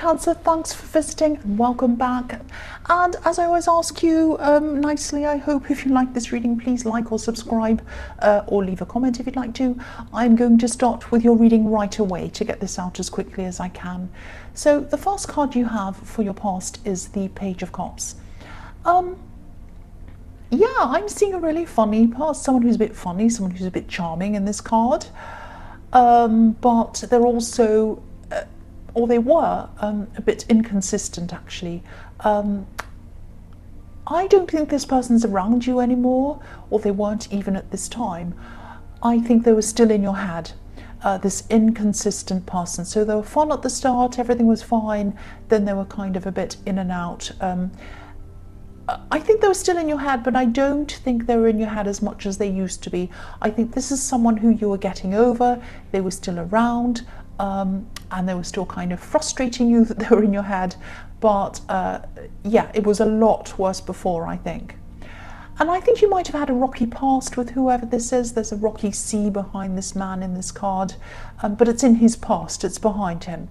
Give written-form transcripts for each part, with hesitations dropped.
Cancer, thanks for visiting and welcome back. And as I always ask you nicely, I hope if you like this reading, please like or subscribe or leave a comment if you'd like to. I'm going to start with your reading right away to get this out as quickly as I can. So the first card you have for your past is the Page of Cups. Yeah, I'm seeing a really funny past, someone who's a bit funny, someone who's a bit charming in this card. But they're also, or they were, a bit inconsistent actually. I don't think this person's around you anymore, or they weren't even at this time. I think they were still in your head, this inconsistent person. So they were fun at the start, everything was fine, then they were kind of a bit in and out. I think they were still in your head, but I don't think they were in your head as much as they used to be. I think this is someone who you were getting over, they were still around, and they were still kind of frustrating you that they were in your head. But yeah, it was a lot worse before, I think. And I think you might have had a rocky past with whoever this is. There's a rocky sea behind this man in this card, but it's in his past, it's behind him.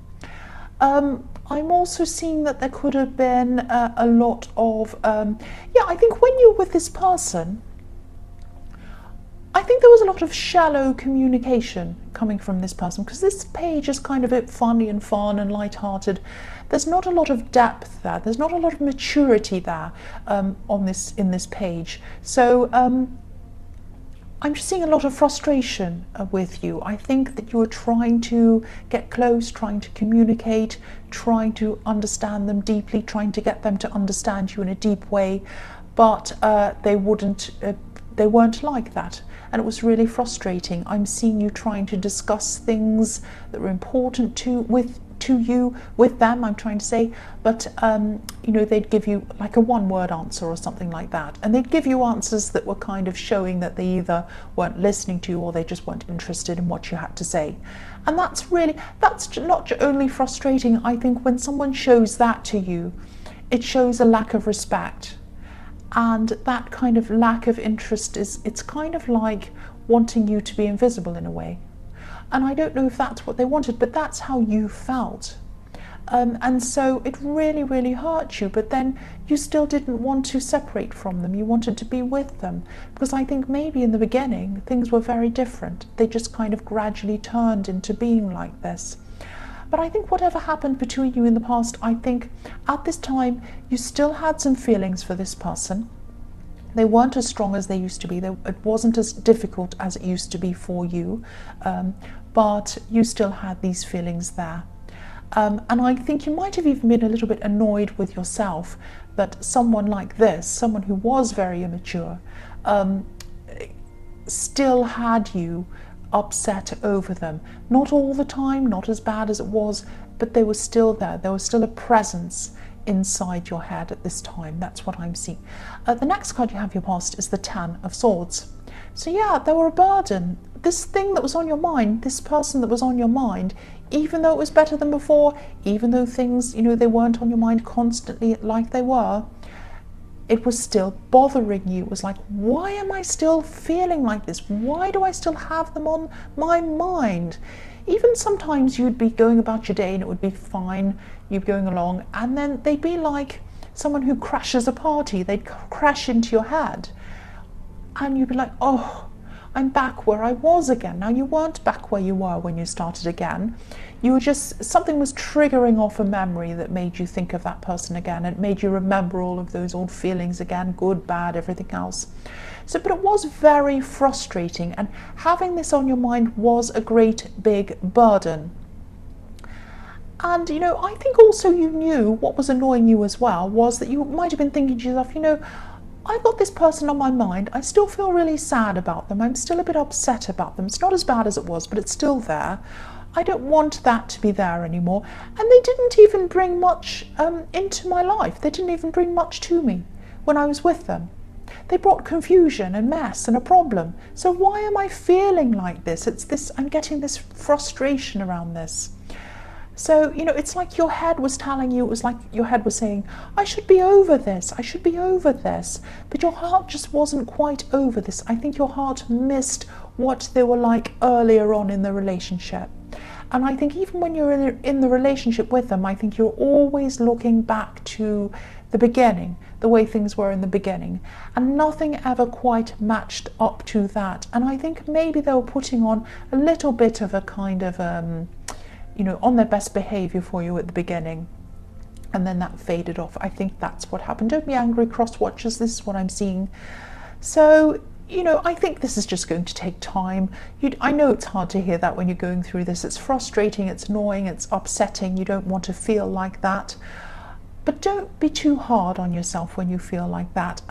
I'm also seeing that there could have been a lot of, yeah, I think when you're with this person, I think there was a lot of shallow communication coming from this person, because this page is kind of a bit funny and fun and light-hearted. There's not a lot of depth there. There's not a lot of maturity there in this page. So I'm just seeing a lot of frustration with you. I think that you're trying to get close, trying to communicate, trying to understand them deeply, trying to get them to understand you in a deep way, but they weren't like that, and it was really frustrating. I'm seeing you trying to discuss things that were important to you with them, I'm trying to say, but you know, they'd give you like a one-word answer or something like that, and they'd give you answers that were kind of showing that they either weren't listening to you or they just weren't interested in what you had to say. And that's not only frustrating. I think when someone shows that to you, it shows a lack of respect, and that kind of lack of interest it's kind of like wanting you to be invisible in a way. And I don't know if that's what they wanted, but that's how you felt. And so it really, really hurt you, but then you still didn't want to separate from them. You wanted to be with them, because I think maybe in the beginning things were very different. They just kind of gradually turned into being like this. But I think whatever happened between you in the past, I think at this time you still had some feelings for this person. They weren't as strong as they used to be. It wasn't as difficult as it used to be for you, but you still had these feelings there. And I think you might have even been a little bit annoyed with yourself that someone like this, someone who was very immature, still had you upset over them. Not all the time, not as bad as it was, but they were still there. There was still a presence inside your head at this time. That's what I'm seeing. The next card you have your past is the Ten of Swords. So yeah, they were a burden. This thing that was on your mind, this person that was on your mind, even though it was better than before, even though things, you know, they weren't on your mind constantly like they were, it was still bothering you. It was like, why am I still feeling like this? Why do I still have them on my mind? Even sometimes you'd be going about your day and it would be fine, you'd be going along, and then they'd be like someone who crashes a party. They'd crash into your head and you'd be like, oh, I'm back where I was again. Now, you weren't back where you were when you started again. You were just, something was triggering off a memory that made you think of that person again. It made you remember all of those old feelings again, good, bad, everything else. So, but it was very frustrating, and having this on your mind was a great big burden. And, you know, I think also you knew what was annoying you as well was that you might have been thinking to yourself, you know, I've got this person on my mind. I still feel really sad about them. I'm still a bit upset about them. It's not as bad as it was, but it's still there. I don't want that to be there anymore. And they didn't even bring much into my life. They didn't even bring much to me when I was with them. They brought confusion and mess and a problem. So why am I feeling like this? It's this, I'm getting this frustration around this. So, you know, it's like your head was telling you, it was like your head was saying, I should be over this, I should be over this. But your heart just wasn't quite over this. I think your heart missed what they were like earlier on in the relationship. And I think even when you're in the relationship with them, I think you're always looking back to the beginning, the way things were in the beginning. And nothing ever quite matched up to that. And I think maybe they were putting on a little bit of a kind of, on their best behavior for you at the beginning. And then that faded off. I think that's what happened. Don't be angry, cross watchers. This is what I'm seeing. So, I think this is just going to take time. I know it's hard to hear that when you're going through this. It's frustrating, it's annoying, it's upsetting. You don't want to feel like that. But don't be too hard on yourself when you feel like that.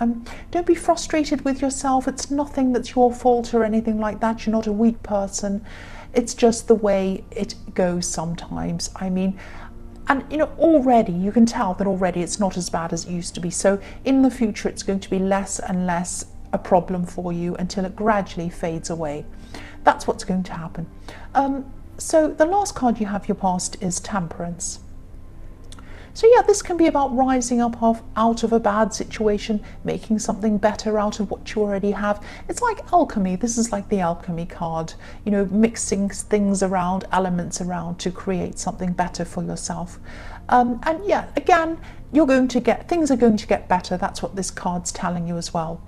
Don't be frustrated with yourself. It's nothing that's your fault or anything like that. You're not a weak person. It's just the way it goes sometimes. And already you can tell that already it's not as bad as it used to be. So in the future, it's going to be less and less a problem for you until it gradually fades away. That's what's going to happen. So the last card you have, your past, is Temperance. So yeah, this can be about rising up out of a bad situation, making something better out of what you already have. It's like alchemy. This is like the alchemy card, mixing things around, elements around to create something better for yourself. And yeah, again, things are going to get better. That's what this card's telling you as well.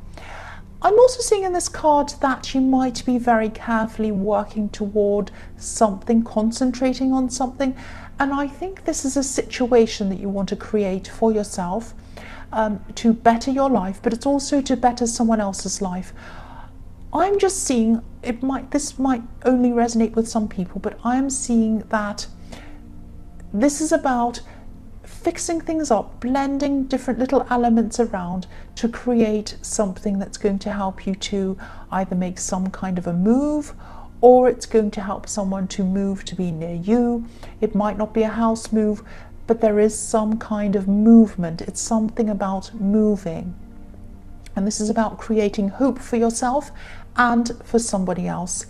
I'm also seeing in this card that you might be very carefully working toward something, concentrating on something. And I think this is a situation that you want to create for yourself to better your life, but it's also to better someone else's life. I'm just seeing, this might only resonate with some people, but I'm seeing that this is about fixing things up, blending different little elements around to create something that's going to help you to either make some kind of a move, or it's going to help someone to move to be near you. It might not be a house move, but there is some kind of movement. It's something about moving. And this is about creating hope for yourself and for somebody else.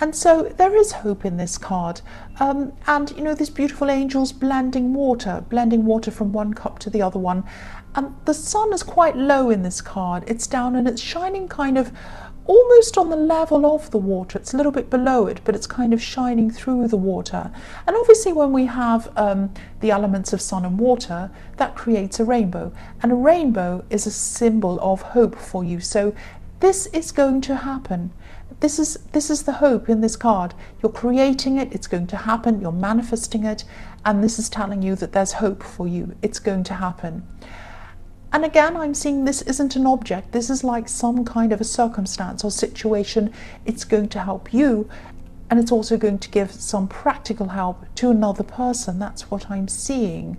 And so there is hope in this card. And these beautiful angels blending water from one cup to the other one. And the sun is quite low in this card. It's down and it's shining kind of almost on the level of the water. It's a little bit below it, but it's kind of shining through the water. And obviously when we have the elements of sun and water, that creates a rainbow. And a rainbow is a symbol of hope for you. So this is going to happen. This is the hope in this card. You're creating it, it's going to happen, you're manifesting it, and this is telling you that there's hope for you. It's going to happen. And again, I'm seeing this isn't an object. This is like some kind of a circumstance or situation. It's going to help you, and it's also going to give some practical help to another person. That's what I'm seeing.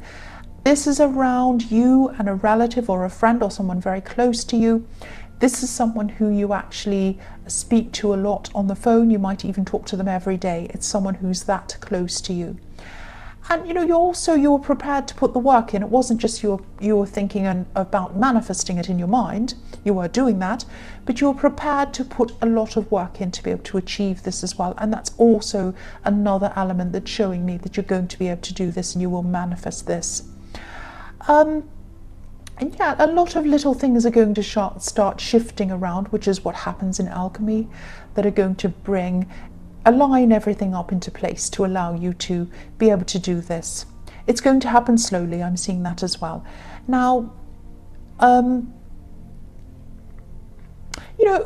This is around you and a relative or a friend or someone very close to you. This is someone who you actually speak to a lot on the phone. You might even talk to them every day. It's someone who's that close to you. And you were prepared to put the work in. It wasn't just you were thinking about manifesting it in your mind. You were doing that, but you were prepared to put a lot of work in to be able to achieve this as well. And that's also another element that's showing me that you're going to be able to do this and you will manifest this. And yeah, a lot of little things are going to start shifting around, which is what happens in alchemy, that are going to align everything up into place to allow you to be able to do this. It's going to happen slowly. I'm seeing that as well. Now,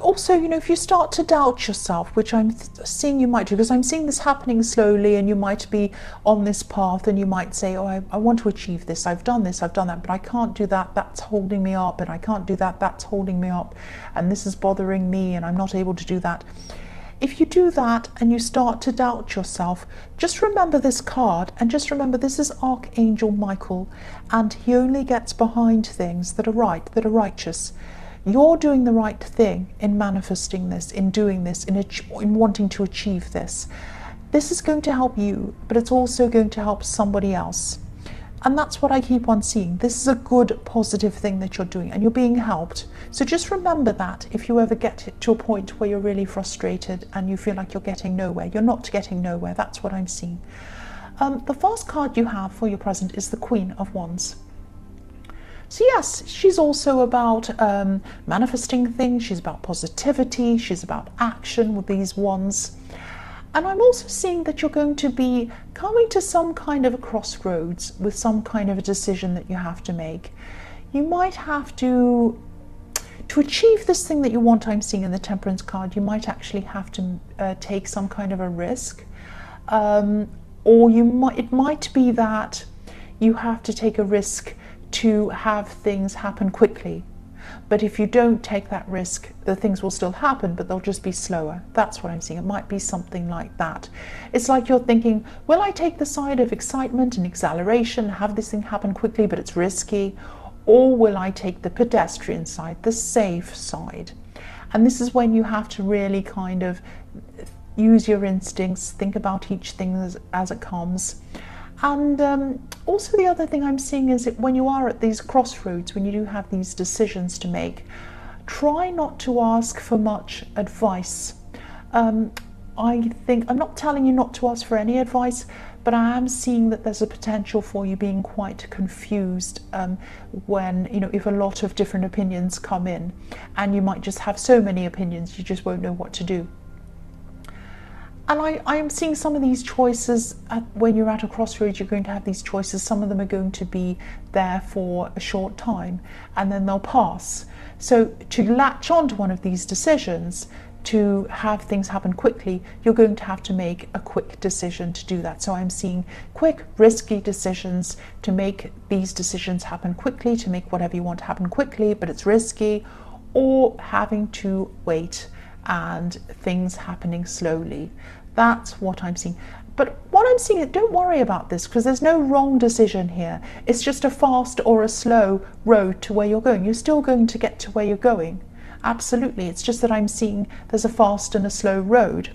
also, if you start to doubt yourself, which I'm seeing you might do, because I'm seeing this happening slowly, and you might be on this path and you might say, oh, I want to achieve this, I've done that, but I can't do that, that's holding me up, and I can't do that, that's holding me up, and this is bothering me, and I'm not able to do that. If you do that and you start to doubt yourself, just remember this card, and just remember this is Archangel Michael, and he only gets behind things that are right, that are righteous. You're doing the right thing in manifesting this, in doing this, in wanting to achieve this. This is going to help you, but it's also going to help somebody else. And that's what I keep on seeing. This is a good, positive thing that you're doing, and you're being helped. So just remember that if you ever get to a point where you're really frustrated and you feel like you're getting nowhere. You're not getting nowhere. That's what I'm seeing. The first card you have for your present is the Queen of Wands. So yes, she's also about manifesting things. She's about positivity. She's about action with these wands. And I'm also seeing that you're going to be coming to some kind of a crossroads with some kind of a decision that you have to make. You might have to achieve this thing that you want. I'm seeing in the Temperance card, you might actually have to take some kind of a risk, or it might be that you have to take a risk to have things happen quickly. But if you don't take that risk, the things will still happen, but they'll just be slower. That's what I'm seeing. It might be something like that. It's like you're thinking, will I take the side of excitement and exhilaration, have this thing happen quickly, but it's risky? Or will I take the pedestrian side, the safe side? And this is when you have to really kind of use your instincts, think about each thing as it comes. And also the other thing I'm seeing is that when you are at these crossroads, when you do have these decisions to make, try not to ask for much advice. I think, I'm not telling you not to ask for any advice, but I am seeing that there's a potential for you being quite confused when, if a lot of different opinions come in, and you might just have so many opinions, you just won't know what to do. And I am seeing some of these choices, when you're at a crossroads, you're going to have these choices. Some of them are going to be there for a short time and then they'll pass. So to latch on to one of these decisions, to have things happen quickly, you're going to have to make a quick decision to do that. So I'm seeing quick, risky decisions to make these decisions happen quickly, to make whatever you want to happen quickly, but it's risky, or having to wait and things happening slowly. That's what I'm seeing. But what I'm seeing is, don't worry about this, because there's no wrong decision here. It's just a fast or a slow road to where you're going. You're still going to get to where you're going. Absolutely. It's just that I'm seeing there's a fast and a slow road.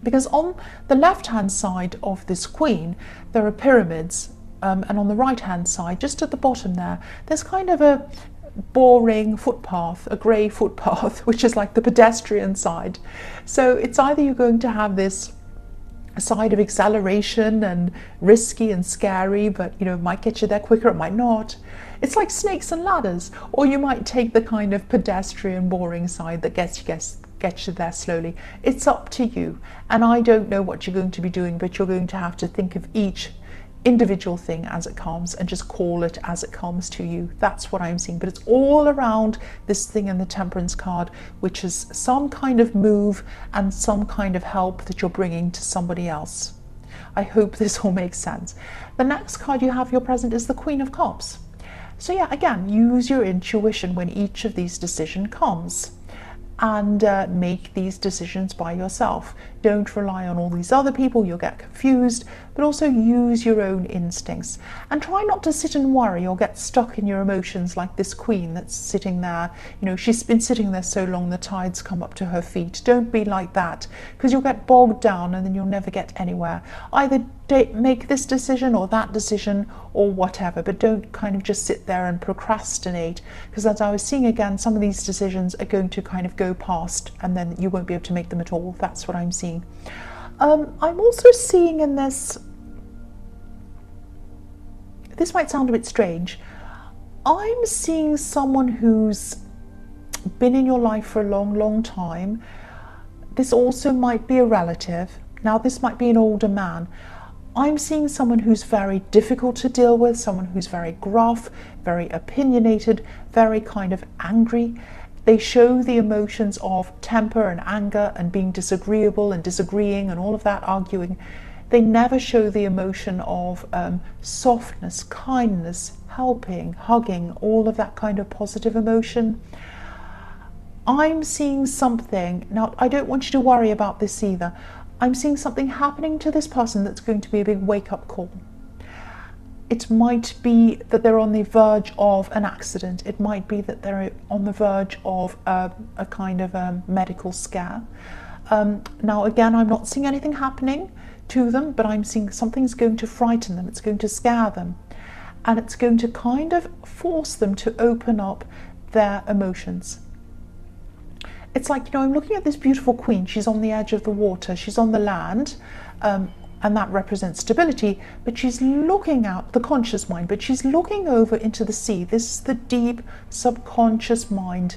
Because on the left-hand side of this queen, there are pyramids. And on the right-hand side, just at the bottom there, there's kind of a boring footpath, a grey footpath, which is like the pedestrian side. So it's either you're going to have this side of exhilaration and risky and scary, but it might get you there quicker, it might not. It's like snakes and ladders. Or you might take the kind of pedestrian, boring side that gets you there slowly. It's up to you. And I don't know what you're going to be doing, but you're going to have to think of each individual thing as it comes and just call it as it comes to you. That's what I'm seeing. But it's all around this thing in the Temperance card, which is some kind of move and some kind of help that you're bringing to somebody else. I hope this all makes sense. The next card you have your present is the Queen of Cups. So yeah, again, use your intuition when each of these decisions comes, and make these decisions by yourself. Don't rely on all these other people, you'll get confused, but also use your own instincts. And try not to sit and worry or get stuck in your emotions like this queen that's sitting there. She's been sitting there so long the tides come up to her feet. Don't be like that, because you'll get bogged down and then you'll never get anywhere. Either make this decision or that decision or whatever, but don't kind of just sit there and procrastinate, because as I was seeing again, some of these decisions are going to kind of go past and then you won't be able to make them at all. That's what I'm seeing. I'm also seeing in this might sound a bit strange, I'm seeing someone who's been in your life for a long time. This also might be a relative. Now this might be an older man. I'm seeing someone who's very difficult to deal with, someone who's very gruff, very opinionated, very kind of angry. They show the emotions of temper and anger and being disagreeable and disagreeing and all of that, arguing. They never show the emotion of softness, kindness, helping, hugging, all of that kind of positive emotion. I'm seeing something. Now, I don't want you to worry about this either. I'm seeing something happening to this person that's going to be a big wake-up call. It might be that they're on the verge of an accident. It might be that they're on the verge of a kind of a medical scare. Now, again, I'm not seeing anything happening to them, but I'm seeing something's going to frighten them. It's going to scare them. And it's going to kind of force them to open up their emotions. It's like, I'm looking at this beautiful queen. She's on the edge of the water. She's on the land. and that represents stability, but she's looking out the conscious mind, but she's looking over into the sea. This is the deep subconscious mind.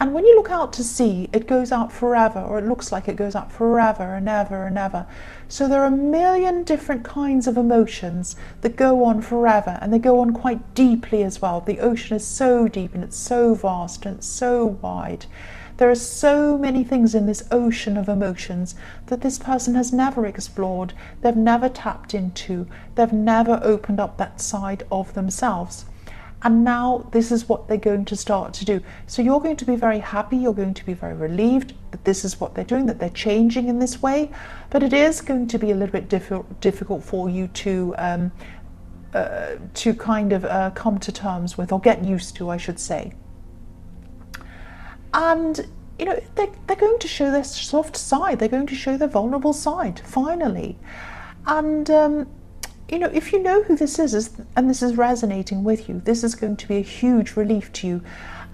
And when you look out to sea, it goes out forever, or it looks like it goes out forever and ever and ever. So there are a million different kinds of emotions that go on forever, and they go on quite deeply as well. The ocean is so deep and it's so vast and it's so wide. There are so many things in this ocean of emotions that this person has never explored, they've never tapped into, they've never opened up that side of themselves. And now this is what they're going to start to do. So you're going to be very happy, you're going to be very relieved that this is what they're doing, that they're changing in this way. But it is going to be a little bit difficult for you to kind of come to terms with, or get used to, I should say. And you know, they're going to show their soft side, they're going to show their vulnerable side, finally. And you know, if you know who this is and this is resonating with you, this is going to be a huge relief to you.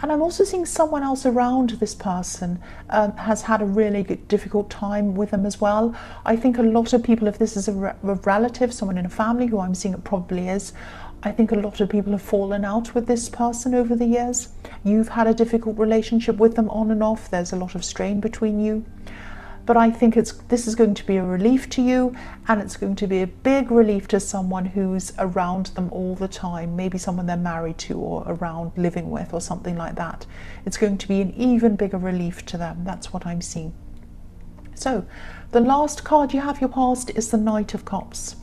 And I'm also seeing someone else around this person has had a really difficult time with them as well. I think a lot of people, if this is a relative, someone in a family, who I'm seeing it probably is, I think a lot of people have fallen out with this person over the years. You've had a difficult relationship with them on and off. There's a lot of strain between you. But I think this is going to be a relief to you, and it's going to be a big relief to someone who's around them all the time, maybe someone they're married to or around living with or something like that. It's going to be an even bigger relief to them. That's what I'm seeing. So the last card you have your past is the Knight of Cups.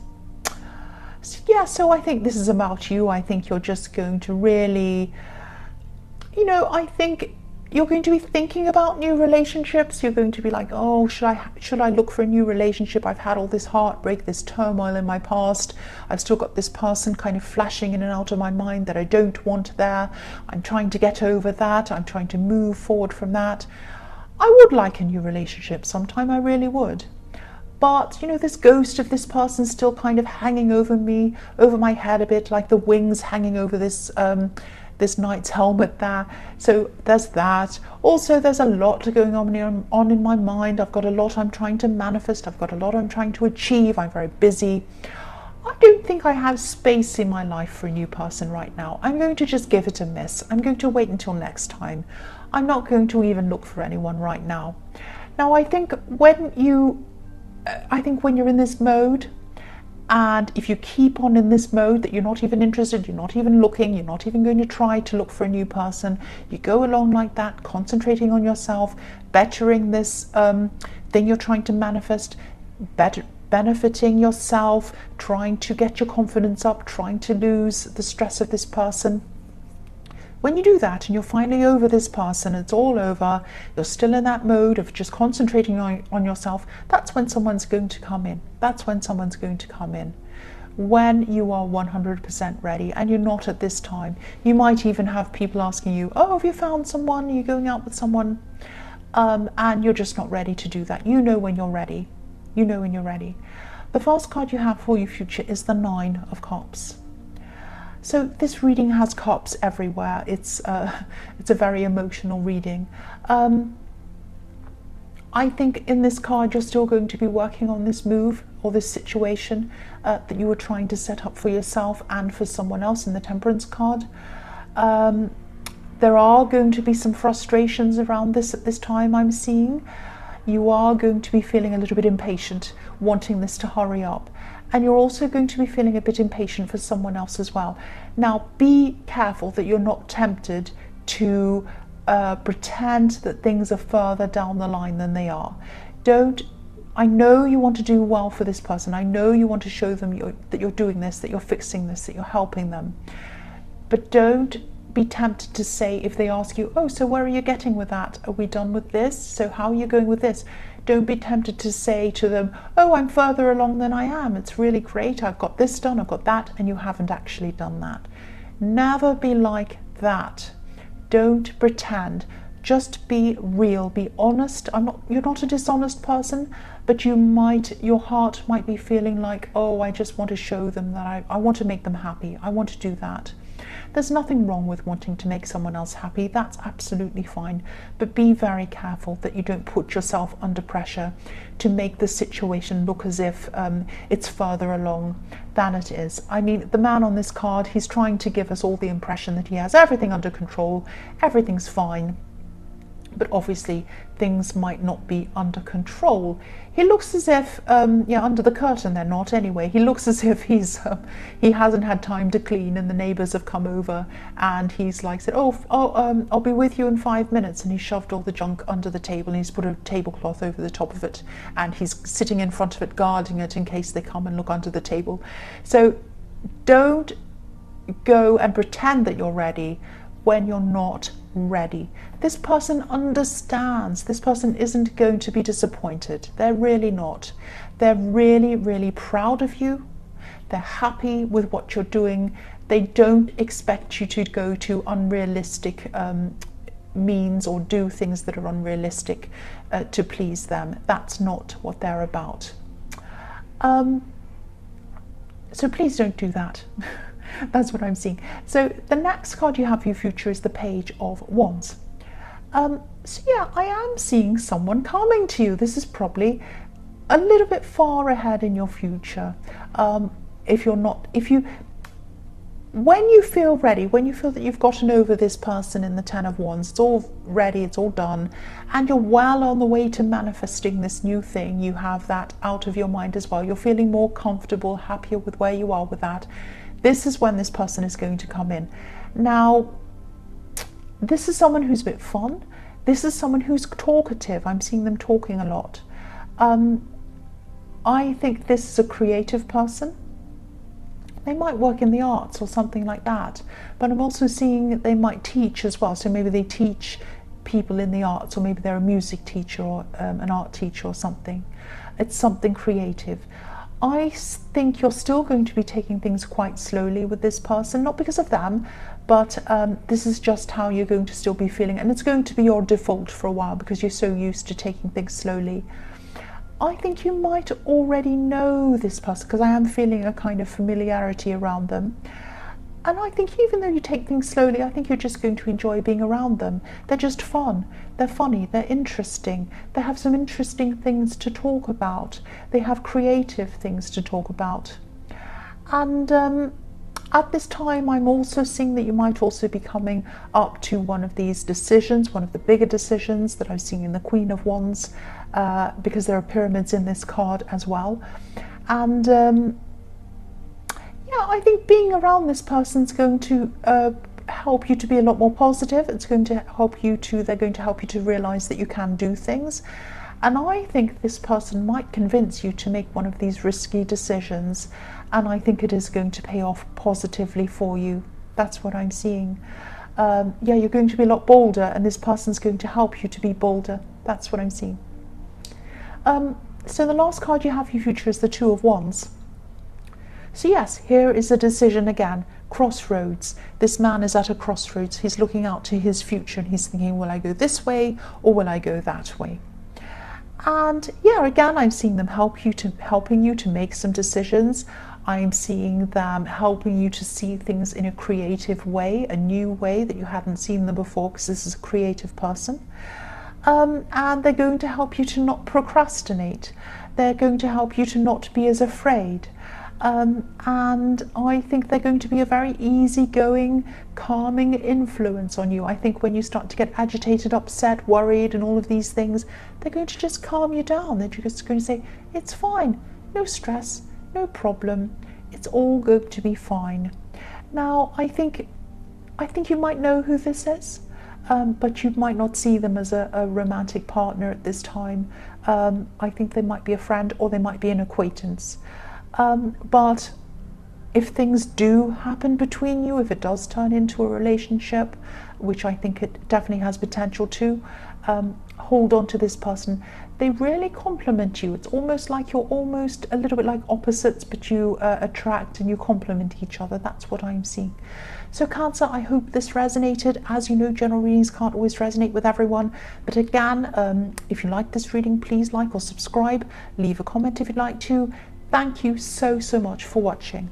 So, yeah, so I think this is about you. I think you're just going to really, you know, I think you're going to be thinking about new relationships. You're going to be like, oh, should I look for a new relationship? I've had all this heartbreak, this turmoil in my past. I've still got this person kind of flashing in and out of my mind that I don't want there. I'm trying to get over that. I'm trying to move forward from that. I would like a new relationship sometime, I really would. But, you know, this ghost of this person still kind of hanging over me, over my head a bit, like the wings hanging over this knight's helmet there. So there's that. Also, there's a lot going on in my mind. I've got a lot I'm trying to manifest. I've got a lot I'm trying to achieve. I'm very busy. I don't think I have space in my life for a new person right now. I'm going to just give it a miss. I'm going to wait until next time. I'm not going to even look for anyone right now. Now, I think when you're in this mode, and if you keep on in this mode that you're not even interested, you're not even looking, you're not even going to try to look for a new person, you go along like that, concentrating on yourself, bettering this thing you're trying to manifest, benefiting yourself, trying to get your confidence up, trying to lose the stress of this person. When you do that and you're finally over this person, it's all over, you're still in that mode of just concentrating on yourself, that's when someone's going to come in. That's when someone's going to come in. When you are 100% ready, and you're not at this time. You might even have people asking you, oh, have you found someone? Are you going out with someone? And you're just not ready to do that. You know when you're ready. You know when you're ready. The first card you have for your future is the Nine of Cups. So this reading has cups everywhere. It's a very emotional reading. I think in this card you're still going to be working on this move or this situation that you were trying to set up for yourself and for someone else in the Temperance card. There are going to be some frustrations around this at this time, I'm seeing. You are going to be feeling a little bit impatient, wanting this to hurry up. And you're also going to be feeling a bit impatient for someone else as well. Now, be careful that you're not tempted to pretend that things are further down the line than they are. I know you want to do well for this person. I know you want to show them that you're doing this, that you're fixing this, that you're helping them. But don't be tempted to say, if they ask you, oh, so where are you getting with that? Are we done with this? So how are you going with this? Don't be tempted to say to them, oh, I'm further along than I am. It's really great. I've got this done, I've got that, and you haven't actually done that. Never be like that. Don't pretend. Just be real, be honest. You're not a dishonest person, but your heart might be feeling like, oh, I just want to show them that I want to make them happy. I want to do that. There's nothing wrong with wanting to make someone else happy. That's absolutely fine. But be very careful that you don't put yourself under pressure to make the situation look as if it's further along than it is. I mean, the man on this card, he's trying to give us all the impression that he has everything under control, everything's fine. But obviously things might not be under control. He looks as if, under the curtain they're not anyway. He looks as if he hasn't had time to clean, and the neighbours have come over, and he's like said, I'll be with you in 5 minutes, and he shoved all the junk under the table, and he's put a tablecloth over the top of it, and he's sitting in front of it guarding it in case they come and look under the table. So don't go and pretend that you're ready when you're not ready. This person understands. This person isn't going to be disappointed. They're really not. They're really, really proud of you. They're happy with what you're doing. They don't expect you to go to unrealistic means or do things that are unrealistic to please them. That's not what they're about. So please don't do that. That's what I'm seeing. So the next card you have for your future is the Page of Wands. So yeah, I am seeing someone coming to you. This is probably a little bit far ahead in your future. When you feel ready, when you feel that you've gotten over this person in the Ten of Wands, it's all ready, it's all done, and you're well on the way to manifesting this new thing, you have that out of your mind as well. You're feeling more comfortable, happier with where you are with that. This is when this person is going to come in. Now, this is someone who's a bit fun. This is someone who's talkative. I'm seeing them talking a lot. I think this is a creative person. They might work in the arts or something like that. But I'm also seeing that they might teach as well. So maybe they teach people in the arts, or maybe they're a music teacher or an art teacher or something. It's something creative. I think you're still going to be taking things quite slowly with this person, not because of them, but this is just how you're going to still be feeling, and it's going to be your default for a while because you're so used to taking things slowly. I think you might already know this person because I am feeling a kind of familiarity around them. And I think even though you take things slowly, I think you're just going to enjoy being around them. They're just fun, they're funny, they're interesting, they have some interesting things to talk about, they have creative things to talk about. And at this time, I'm also seeing that you might also be coming up to one of these decisions, one of the bigger decisions that I'm seeing in the Queen of Wands, because there are pyramids in this card as well. And yeah, I think being around this person is going to help you to be a lot more positive. It's going to help you to, they're going to help you to realize that you can do things. And I think this person might convince you to make one of these risky decisions. And I think it is going to pay off positively for you. That's what I'm seeing. Yeah, you're going to be a lot bolder, and this person's going to help you to be bolder. That's what I'm seeing. So the last card you have for your future is the Two of Wands. So yes, here is a decision again, crossroads. This man is at a crossroads. He's looking out to his future and he's thinking, will I go this way or will I go that way? And yeah, again, I'm seeing them helping you to make some decisions. I'm seeing them helping you to see things in a creative way, a new way that you hadn't seen them before, because this is a creative person. And they're going to help you to not procrastinate. They're going to help you to not be as afraid. And I think they're going to be a very easygoing, calming influence on you. I think when you start to get agitated, upset, worried, and all of these things, they're going to just calm you down. They're just going to say, it's fine, no stress, no problem, it's all going to be fine. Now, I think you might know who this is, but you might not see them as a romantic partner at this time. I think they might be a friend or they might be an acquaintance. But if things do happen between you, if it does turn into a relationship, which I think it definitely has potential to, hold on to this person. They really complement you. It's almost like you're almost a little bit like opposites, but you attract and you complement each other. That's what I'm seeing. So Cancer, I hope this resonated. As you know, general readings can't always resonate with everyone. But again, if you like this reading, please like or subscribe. Leave a comment if you'd like to. Thank you so much for watching.